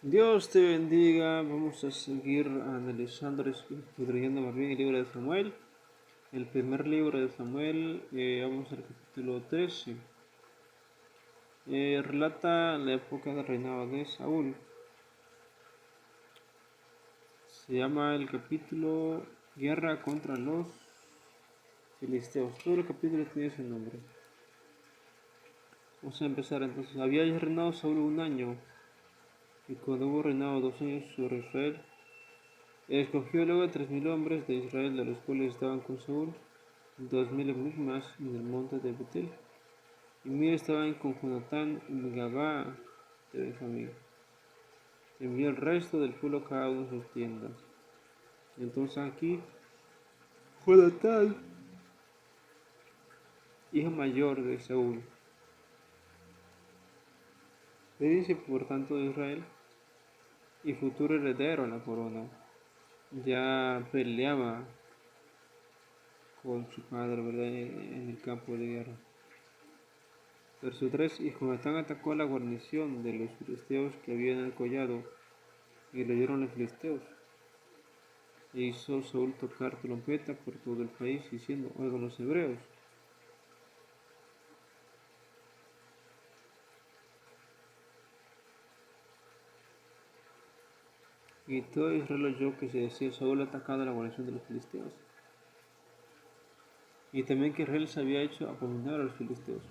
Dios te bendiga. Vamos a seguir analizando, escudriñando más bien el libro de Samuel. El primer libro de Samuel, vamos al capítulo 13. Relata la época del reinado de Saúl. Se llama el capítulo Guerra contra los Filisteos. Todo el capítulo tiene su nombre. Vamos a empezar entonces. Había ya reinado Saúl un año, y cuando hubo reinado 2 años sobre Israel, escogió luego a 3000 hombres de Israel, de los cuales estaban con Saúl 2000 en Micmas, en el monte de Betel, y 1000 estaban con Jonatán en Gabá de Benjamín. Envió el resto del pueblo cada uno a sus tiendas. Entonces aquí Jonatán, hijo mayor de Saúl, príncipe por tanto de Israel y futuro heredero a la corona, ya peleaba con su padre, ¿verdad?, en el campo de guerra. Verso 3: Y Jonatán atacó a la guarnición de los filisteos que habían en el collado, y le dieron los filisteos. E hizo Saúl tocar trompeta por todo el país, diciendo: oigan los hebreos. Y todo Israel oyó que se decía: Saúl ha atacado a la guarnición de los filisteos. Y también que Israel se había hecho abominar a los filisteos.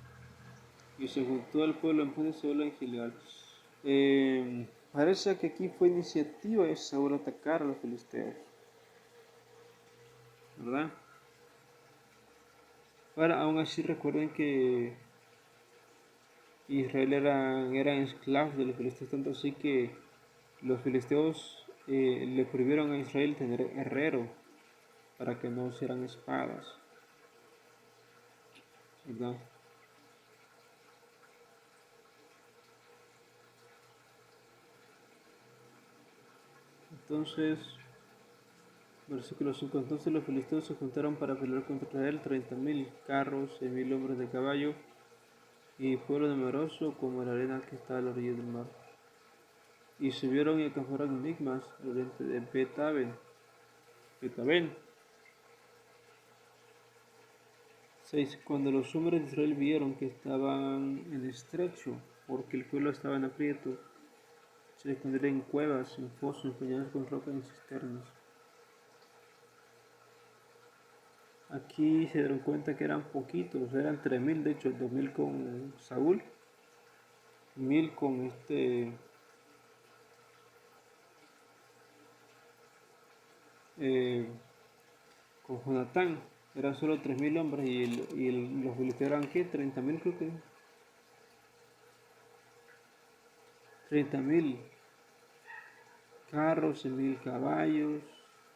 Y se juntó al pueblo en pos de Saúl en Gilgal. Parece que aquí fue iniciativa de Saúl atacar a los filisteos, ¿verdad? Ahora, aún así, recuerden que Israel eran esclavos de los filisteos, tanto así que los filisteos le prohibieron a Israel tener herrero para que no usaran espadas, ¿verdad? Entonces, versículo 5: entonces los filisteos se juntaron para pelear contra Israel, 30.000 carros, 6.000 hombres de caballo, y pueblo numeroso como la arena que está a la orilla del mar. Y subieron y acamparon en Micmas, al oriente de Bet-Aven. 6: Cuando los hombres de Israel vieron que estaban en estrecho, porque el pueblo estaba en aprieto, se escondieron en cuevas, en fosos, empeñados con rocas, en cisternas. Aquí se dieron cuenta que eran poquitos, eran 3000, de hecho, 2000 con Saúl, 1000 con eh, con Jonatán. Eran solo 3000 hombres y los filisteos eran ¿qué? 30.000, creo que. 30.000 carros y 1000 caballos,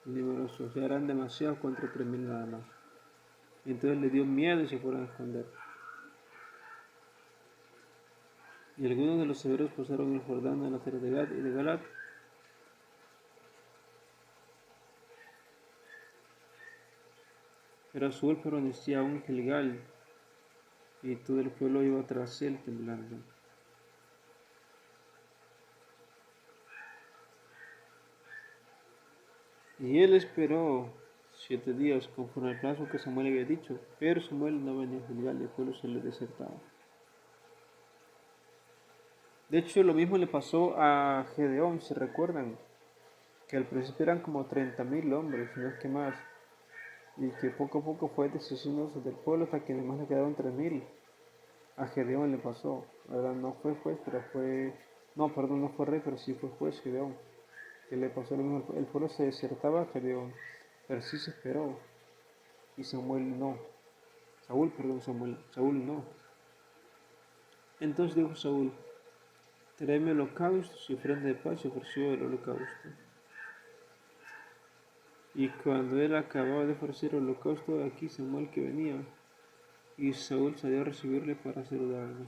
numerosos, o sea, eran demasiados contra 3000 nada más. Entonces le dio miedo y se fueron a esconder. Y algunos de los hebreos pasaron el Jordán a la tierra de Gad y de Galat. Pero Saúl permanecía aún en Gilgal, y todo el pueblo iba tras él temblando. Y él esperó 7 días, conforme al plazo que Samuel había dicho, pero Samuel no venía a Gilgal y el pueblo se le desertaba. De hecho, lo mismo le pasó a Gedeón, si recuerdan, que al principio eran como 30.000 hombres, no es que más, y que poco a poco fue deshaciéndose del pueblo hasta que además le quedaron 3000. A Gedeón le pasó, ¿verdad? No fue juez, pero fue... No, perdón, no fue rey, pero sí fue juez Gedeón. Que le pasó lo mismo, el pueblo se desertaba a Gedeón, pero sí se esperó. Y Samuel no. Saúl no. Entonces dijo Saúl: tráeme holocaustos y ofrenda de paz, y ofreció el holocausto. Y cuando él acababa de ofrecer el holocausto, aquí Samuel que venía, y Saúl salió a recibirle para saludarlo.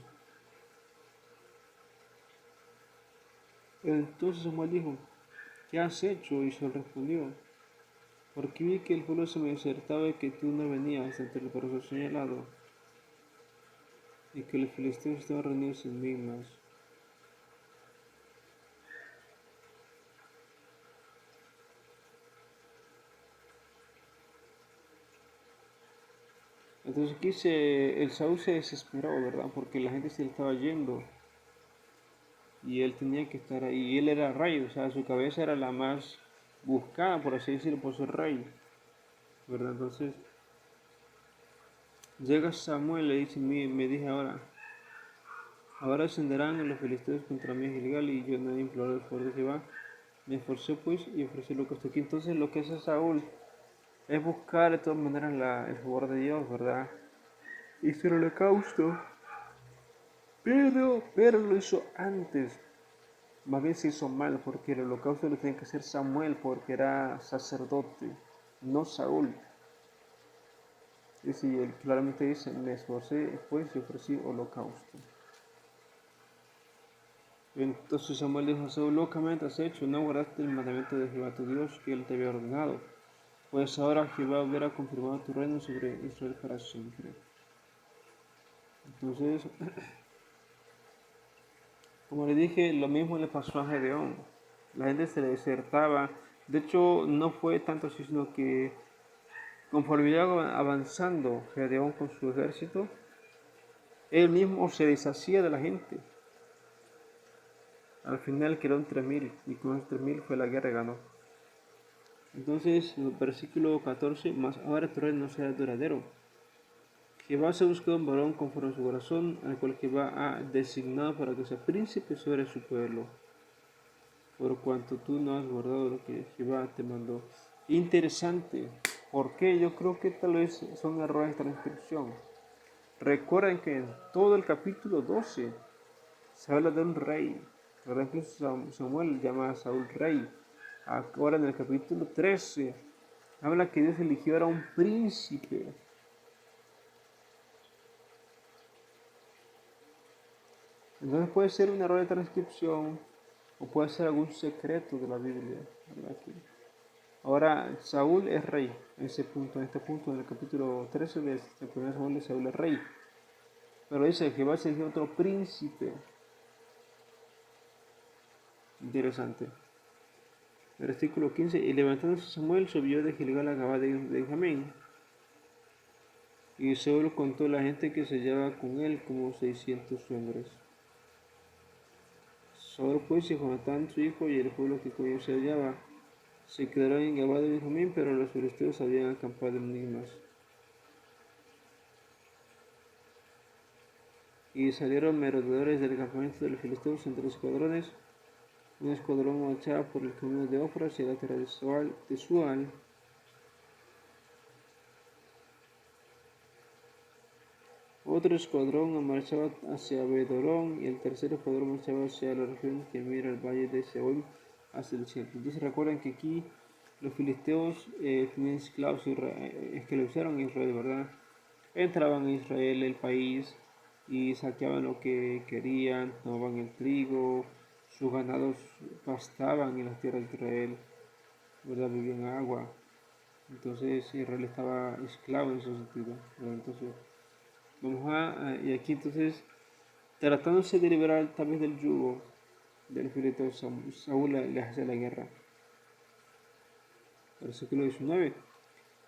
Entonces Samuel dijo: ¿qué has hecho? Y Saúl respondió: porque vi que el pueblo se me desertaba y que tú no venías ante el profesor señalado, y que los filisteos estaban reunidos en Migmas. Entonces aquí el Saúl se desesperó, ¿verdad? Porque la gente se le estaba yendo y él tenía que estar ahí. Y él era rey, o sea, su cabeza era la más buscada, por así decirlo, por ser rey, ¿verdad? Entonces llega Samuel y le dice, me dije ahora ascenderán los filisteos contra mí Gilgal y yo no imploré el favor de Jehová. Me esforcé pues y ofrecí lo que estoy aquí. Entonces lo que hace Saúl es buscar de todas maneras el favor de Dios, ¿verdad? Hizo el holocausto, pero lo hizo antes. Más bien se hizo mal porque el holocausto lo tenía que hacer Samuel porque era sacerdote, no Saúl. Y si él claramente dice, me esforcé pues y ofrecí holocausto. Entonces Samuel dijo a Saúl, locamente has hecho, no guardaste el mandamiento de Jehová tu Dios que él te había ordenado. Pues ahora Jehová hubiera confirmado tu reino sobre Israel para siempre. Entonces, como le dije, lo mismo le pasó a Gedeón. La gente se le desertaba. De hecho, no fue tanto así, sino que conforme iba avanzando Gedeón con su ejército, él mismo se deshacía de la gente. Al final quedaron 3.000 y con esos 3.000 fue la guerra y ganó. Entonces, el versículo 14, más ahora tu reino no será duradero. Jehová se buscó un varón conforme a su corazón, al cual Jehová ha designado para que sea príncipe sobre su pueblo, por cuanto tú no has guardado lo que Jehová te mandó. Interesante, porque yo creo que tal vez son errores de transcripción. Recuerden que en todo el capítulo 12 se habla de un rey, ¿verdad? Incluso Samuel llama a Saúl rey. Ahora en el capítulo 13 habla que Dios eligió a un príncipe. Entonces puede ser un error de transcripción o puede ser algún secreto de la Biblia, ¿verdad? Ahora, Saúl es rey, en este punto, en el capítulo 13 de 1 Samuel, Saúl es rey. Pero dice que va a ser otro príncipe. Interesante. Versículo 15. Y levantándose Samuel, subió de Gilgal a Gabá de Benjamín. Y Saúl contó a la gente que se llevaba con él como 600 hombres. Saúl pues y Jonatán su hijo y el pueblo que con ellos se hallaba se quedaron en Gabá de Benjamín, pero los filisteos habían acampado en Migmas. Y salieron merodeadores del campamento de los filisteos en 3 escuadrones. Un escuadrón marchaba por el camino de Ofra hacia la tierra de Sual. Otro escuadrón marchaba hacia Bedorón y el tercer escuadrón marchaba hacia la región que mira el valle de Seol hacia el cielo. Entonces recuerden que aquí los filisteos tenían esclavos esclavizaron a Israel, ¿verdad? Entraban a Israel, el país, y saqueaban lo que querían, tomaban el trigo, sus ganados pastaban en las tierras de Israel, ¿verdad? Vivían agua. Entonces Israel estaba esclavo en ese sentido, ¿verdad? Entonces, y aquí entonces, tratándose de liberar tal vez del yugo del filisteo, Saúl le hace la guerra. Versículo 19.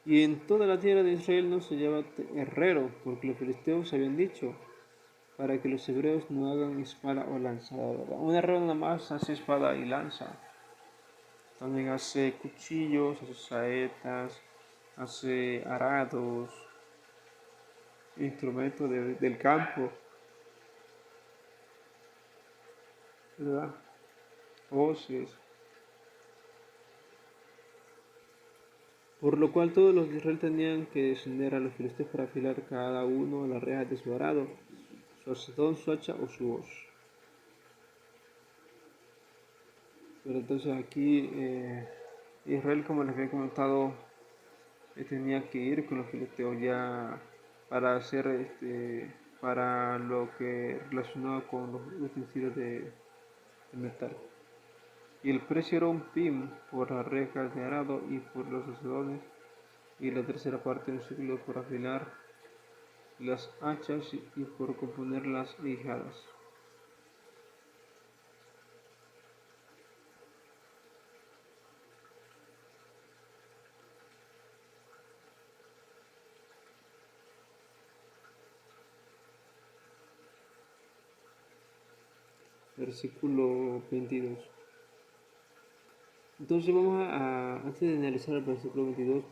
Y en toda la tierra de Israel no se lleva herrero, porque los filisteos habían dicho, para que los hebreos no hagan espada o lanzada, ¿verdad? Un herrero nada más hace espada y lanza. También hace cuchillos, hace saetas, hace arados, instrumentos del campo, ¿verdad? Hoces. Por lo cual todos los de Israel tenían que descender a los filisteos para afilar cada uno las rejas de su arado, su acetón, su hacha o su hoz. Pero entonces aquí Israel, como les había comentado, tenía que ir con los filisteos ya para hacer para lo que relacionado con los utensilios de metal. Y el precio era un pim por las rejas de arado y por los acedones, y la tercera parte de un ciclo por afilar las hachas y por componer las guijarras. versículo 22. Entonces antes de analizar el versículo 22,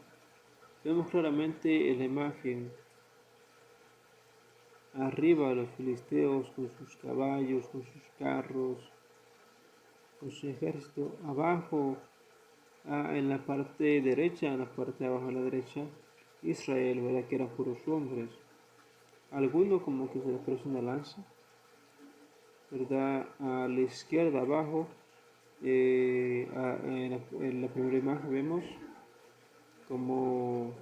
vemos claramente en la imagen arriba a los filisteos con sus caballos, con sus carros, con su ejército. Abajo, en la parte derecha, en la parte de abajo a la derecha, Israel, ¿verdad? Que eran puros hombres. Algunos como que se les parece una lanza, ¿verdad? A la izquierda abajo, en la primera imagen vemos como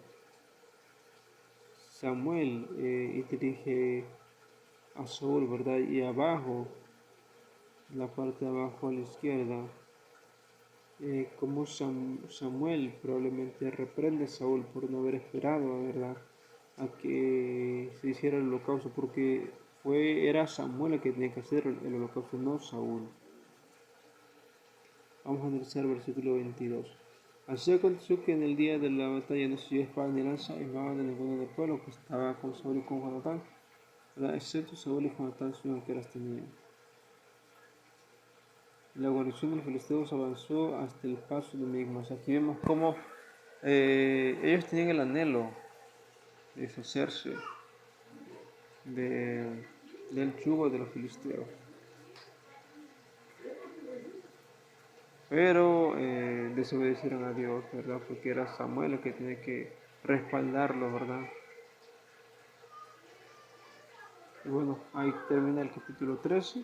Samuel dirige a Saúl, ¿verdad? Y abajo, en la parte de abajo a la izquierda, como Samuel probablemente reprende a Saúl por no haber esperado, ¿verdad?, a que se hiciera el holocausto, porque era Samuel el que tenía que hacer el holocausto, no Saúl. Vamos a analizar el versículo 22. Así aconteció que en el día de la batalla no se dio espada ni lanza en mano de ninguno del pueblo, que estaba con Saúl y con Jonatán, ¿verdad?, excepto Saúl y Jonatán, sino que las tenían. La guarnición de los filisteos avanzó hasta el paso de Migmas. Aquí vemos cómo ellos tenían el anhelo de deshacerse del yugo de los filisteos. Pero desobedecieron a Dios, ¿verdad? Porque era Samuel el que tenía que respaldarlo, ¿verdad? Y bueno, ahí termina el capítulo 13,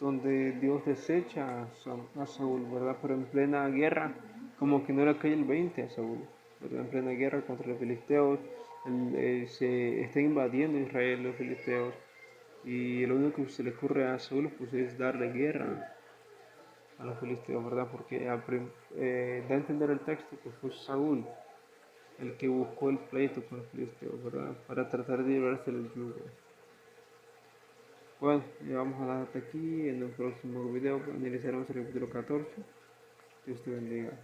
donde Dios desecha a Saúl, ¿verdad? Pero en plena guerra, como que no le cae el 20 a Saúl, ¿verdad? En plena guerra contra los filisteos, se está invadiendo Israel los filisteos, y lo único que se le ocurre a Saúl pues es darle guerra a los filisteos, ¿verdad? Porque da a entender el texto que fue Saúl el que buscó el pleito con los filisteos, ¿verdad? Para tratar de librarse del yugo. Bueno, ya vamos a dar hasta aquí. En el próximo video analizaremos el capítulo 14. Dios te bendiga.